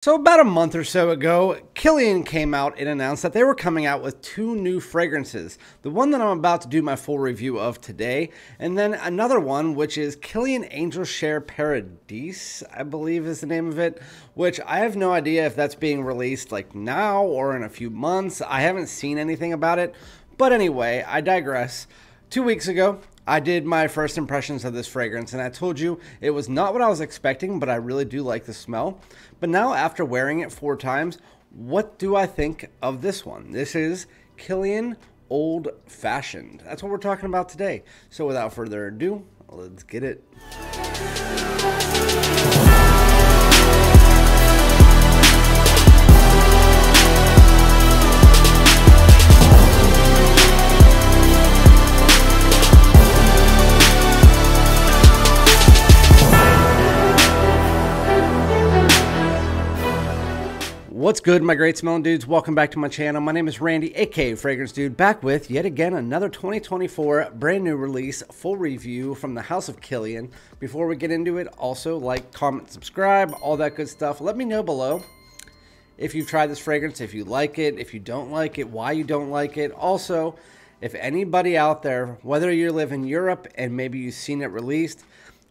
So about a month or so ago, Kilian came out and announced that they were coming out with two new fragrances. The one that I'm about to do my full review of today, and then another one, which is Kilian Angel Share Paradise, I believe is the name of it, which I have no idea if that's being released like now or in a few months. I haven't seen anything about it, but anyway, I digress. 2 weeks ago, I did my first impressions of this fragrance, and I told you it was not what I was expecting, but I really do like the smell. But now, after wearing it 4 times, what do I think of this one? This is Kilian Old Fashioned. That's what we're talking about today. So without further ado, let's get it. What's good, my great smelling dudes? Welcome back to my channel. My name is Randy, aka Fragrance Dude, back with yet again another 2024 brand new release full review from the house of Kilian. Before we get into it, also like, comment, subscribe, all that good stuff. Let me know below if you've tried this fragrance, if you like it, if you don't like it, why you don't like it. Also, if anybody out there, whether you live in Europe and maybe you've seen it released,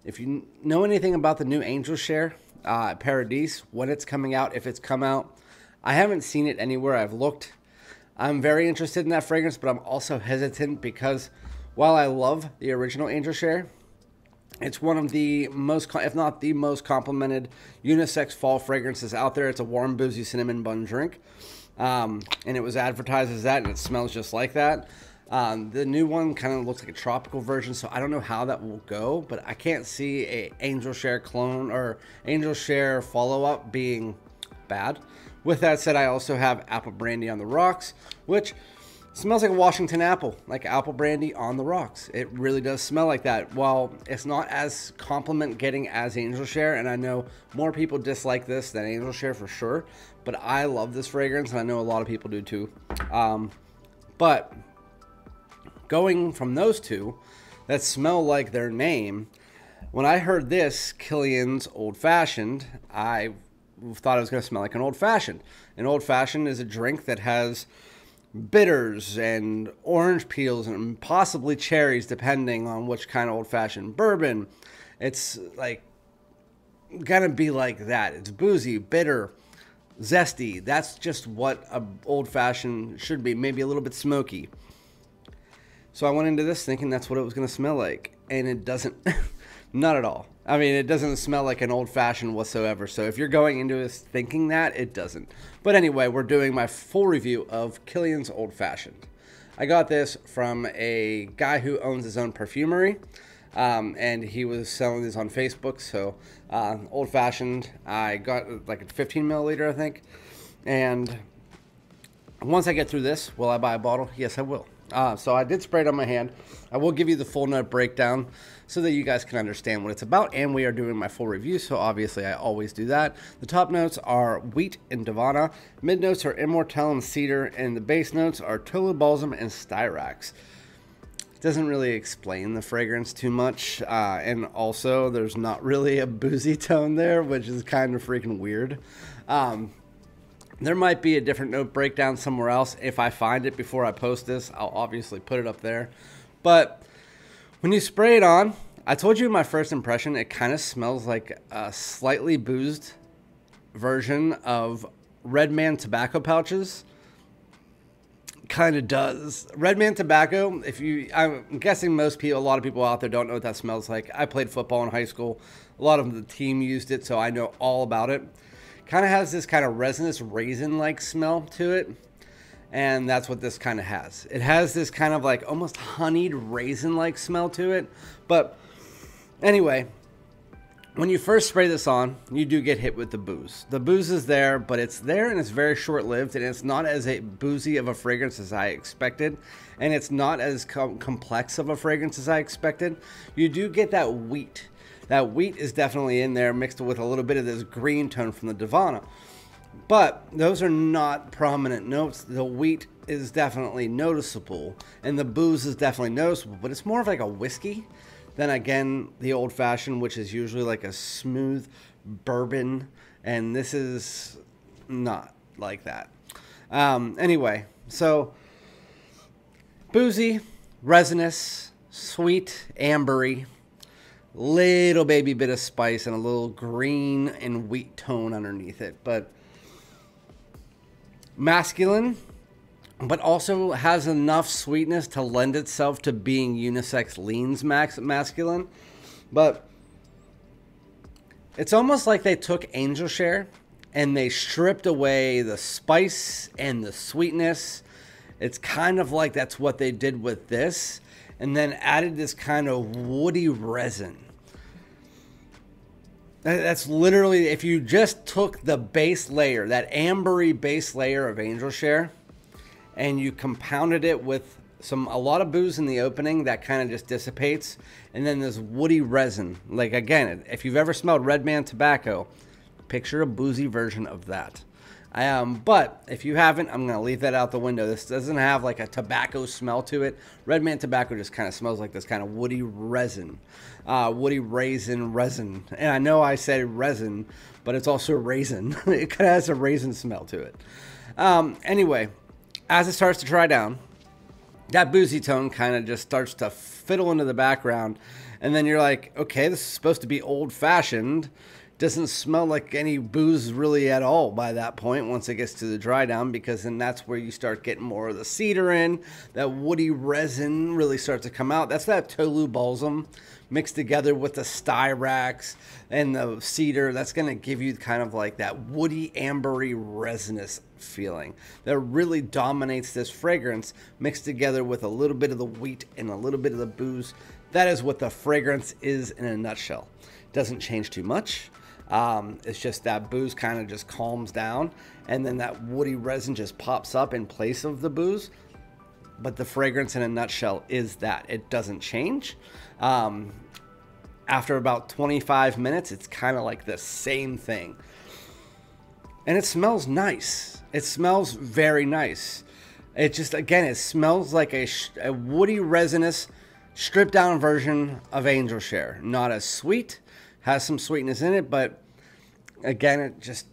if you know anything about the new Angel Share Paradise, when it's coming out, if it's come out. I haven't seen it anywhere. I've looked. I'm very interested in that fragrance, but I'm also hesitant because while I love the original Angel Share, it's one of the most, if not the most complimented unisex fall fragrances out there. It's a warm, boozy cinnamon bun drink, and it was advertised as that, and it smells just like that. The new one kind of looks like a tropical version, so I don't know how that will go, but I can't see a Angel Share clone or Angel Share follow-up being bad. With that said, I also have apple brandy on the rocks, which smells like a Washington apple, like apple brandy on the rocks. It really does smell like that. While it's not as compliment getting as Angel Share, and I know more people dislike this than Angel Share for sure, but I love this fragrance, and I know a lot of people do too. But going from those two that smell like their name, when I heard this, Kilian's Old Fashioned, I thought it was going to smell like an old fashioned. An old fashioned is a drink that has bitters and orange peels and possibly cherries, depending on which kind of old fashioned bourbon. It's like gonna be like that. It's boozy, bitter, zesty. That's just what a old fashioned should be. Maybe a little bit smoky. So I went into this thinking that's what it was going to smell like, and it doesn't. Not at all. I mean, it doesn't smell like an old-fashioned whatsoever. So if you're going into this thinking that, it doesn't. But anyway, we're doing my full review of Kilian's Old Fashioned. I got this from a guy who owns his own perfumery, and he was selling these on Facebook. So Old Fashioned, I got like a 15 milliliter, I think. And once I get through this, will I buy a bottle? Yes, I will. So I did spray it on my hand. I will give you the full note breakdown so that you guys can understand what it's about, and we are doing my full review, so obviously I always do that. The top notes are wheat and Divana, mid notes are immortelle and cedar, and the base notes are Tolu balsam and styrax. It doesn't really explain the fragrance too much, and also there's not really a boozy tone there, which is kind of freaking weird. There might be a different note breakdown somewhere else. If I find it before I post this, I'll obviously put it up there. But when you spray it on, I told you in my first impression, it kind of smells like a slightly boozed version of Red Man tobacco pouches. Kind of does. Red Man tobacco, I'm guessing a lot of people out there don't know what that smells like. I played football in high school. A lot of the team used it, so I know all about it. Kind of has this kind of resinous raisin-like smell to it, and that's what this kind of has. It has this kind of like almost honeyed raisin-like smell to it. But anyway, when you first spray this on, you do get hit with the booze. The booze is there, but it's there and it's very short-lived, and it's not as boozy of a fragrance as I expected, and it's not as complex of a fragrance as I expected. You do get that wheat. That wheat is definitely in there, mixed with a little bit of this green tone from the Divana. But those are not prominent notes. The wheat is definitely noticeable, and the booze is definitely noticeable, but it's more of like a whiskey than, again, the old fashioned, which is usually like a smooth bourbon And this is not like that. Anyway, so boozy, resinous, sweet, ambery, little baby bit of spice, and a little green and wheat tone underneath it. But masculine, but also has enough sweetness to lend itself to being unisex, leans masculine. But it's almost like they took Angel Share and they stripped away the spice and the sweetness. It's kind of like that's what they did with this, and then added this kind of woody resin. That's literally, if you just took the base layer, that ambery base layer of Angel Share, and you compounded it with a lot of booze in the opening that kind of just dissipates, and then this woody resin. Like, again, if you've ever smelled Red Man tobacco, picture a boozy version of that. But if you haven't, I'm going to leave that out the window. This doesn't have like a tobacco smell to it. Red Man tobacco just kind of smells like this kind of woody resin, woody raisin resin. And I know I said resin, but it's also raisin. It kind of has a raisin smell to it. Anyway, as it starts to dry down, that boozy tone kind of just starts to fiddle into the background. And then you're like, okay, this is supposed to be old-fashioned. Doesn't smell like any booze really at all by that point once it gets to the dry down, because then that's where you start getting more of the cedar in. That woody resin really starts to come out. That's that Tolu balsam mixed together with the styrax and the cedar. That's going to give you kind of like that woody, ambery, resinous feeling that really dominates this fragrance, mixed together with a little bit of the wheat and a little bit of the booze. That is what the fragrance is in a nutshell. Doesn't change too much. It's just that booze kind of just calms down, and then that woody resin just pops up in place of the booze. But the fragrance in a nutshell is that. It doesn't change. After about 25 minutes, it's kind of like the same thing. And it smells nice. It smells very nice. It just, again, it smells like a woody, resinous, stripped down version of Angel Share. Not as sweet. Has some sweetness in it, but again, it just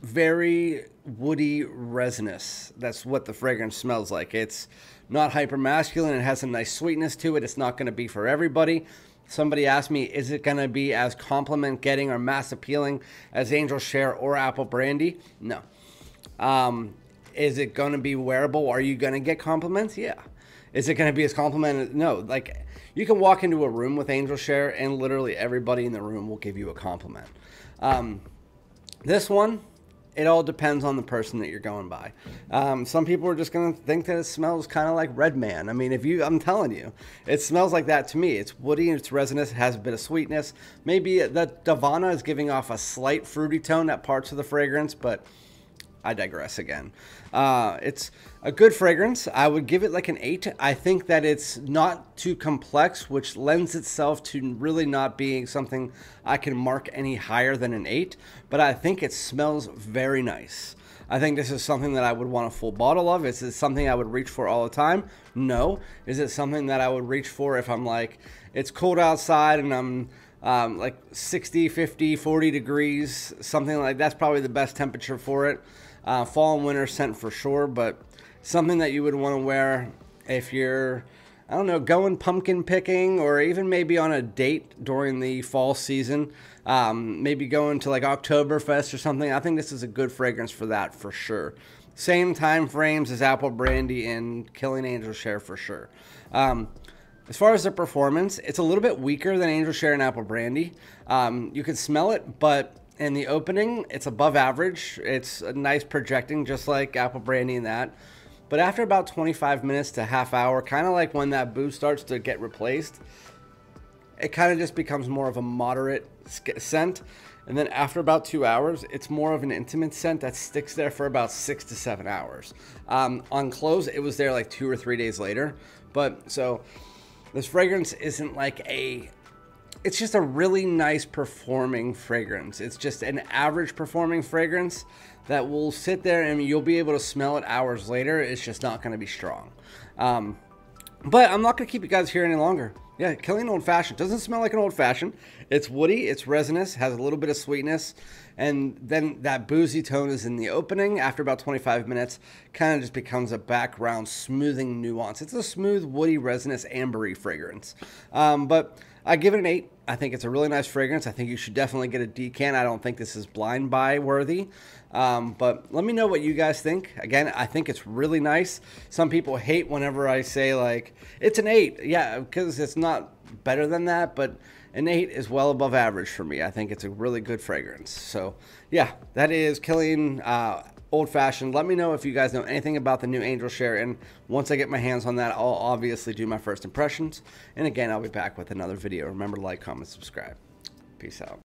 very woody resinous. That's what the fragrance smells like. It's not hyper masculine. It has a nice sweetness to it. It's not going to be for everybody. Somebody asked me, is it going to be as compliment getting or mass appealing as Angel Share or Apple Brandy? No. Is it going to be wearable? Are you going to get compliments? Yeah. Is it going to be as complimented? No. Like, you can walk into a room with Angel Share and literally everybody in the room will give you a compliment. This one, it all depends on the person that you're going by. Some people are just going to think that it smells kind of like Red Man. I mean, I'm telling you, it smells like that to me. It's woody, it's resinous, it has a bit of sweetness. Maybe the Davana is giving off a slight fruity tone at parts of the fragrance, but I digress again. It's a good fragrance. I would give it like an 8. I think that it's not too complex, which lends itself to really not being something I can mark any higher than an 8. But I think it smells very nice. I think this is something that I would want a full bottle of. Is it something I would reach for all the time? No. Is it something that I would reach for if I'm like, it's cold outside and I'm like 60, 50, 40 degrees, something like that's probably the best temperature for it. Fall and winter scent for sure, but something that you would want to wear if you're, I don't know, going pumpkin picking, or even maybe on a date during the fall season, maybe going to like Oktoberfest or something. I think this is a good fragrance for that for sure. Same time frames as Apple Brandy and Kilian Angel Share for sure. As far as the performance, it's a little bit weaker than Angel Share and Apple Brandy. You can smell it, but in the opening, it's above average. It's a nice projecting, just like Apple Brandy and that. But after about 25 minutes to half hour, kind of like when that booze starts to get replaced, it kind of just becomes more of a moderate scent. And then after about 2 hours, it's more of an intimate scent that sticks there for about 6 to 7 hours. On close, it was there like 2 or 3 days later. But so this fragrance isn't like it's just a really nice performing fragrance. It's just an average performing fragrance that will sit there and you'll be able to smell it hours later. It's just not going to be strong. But I'm not going to keep you guys here any longer. Yeah, Kilian Old Fashioned. Doesn't smell like an old fashioned. It's woody, it's resinous, has a little bit of sweetness, And then that boozy tone is in the opening. After about 25 minutes, kind of just becomes a background smoothing nuance. It's a smooth, woody, resinous, ambery fragrance. But I give it an 8. I think it's a really nice fragrance. I think you should definitely get a decant. I don't think this is blind buy worthy. But let me know what you guys think. Again, I think it's really nice. Some people hate whenever I say, like, it's an 8. Yeah, because it's not better than that, but an 8 is well above average for me. I think it's a really good fragrance. So, yeah, that is Kilian Old Fashioned. Let me know if you guys know anything about the new Angel Share, and once I get my hands on that, I'll obviously do my first impressions. And again, I'll be back with another video. Remember to like, comment, subscribe. Peace out.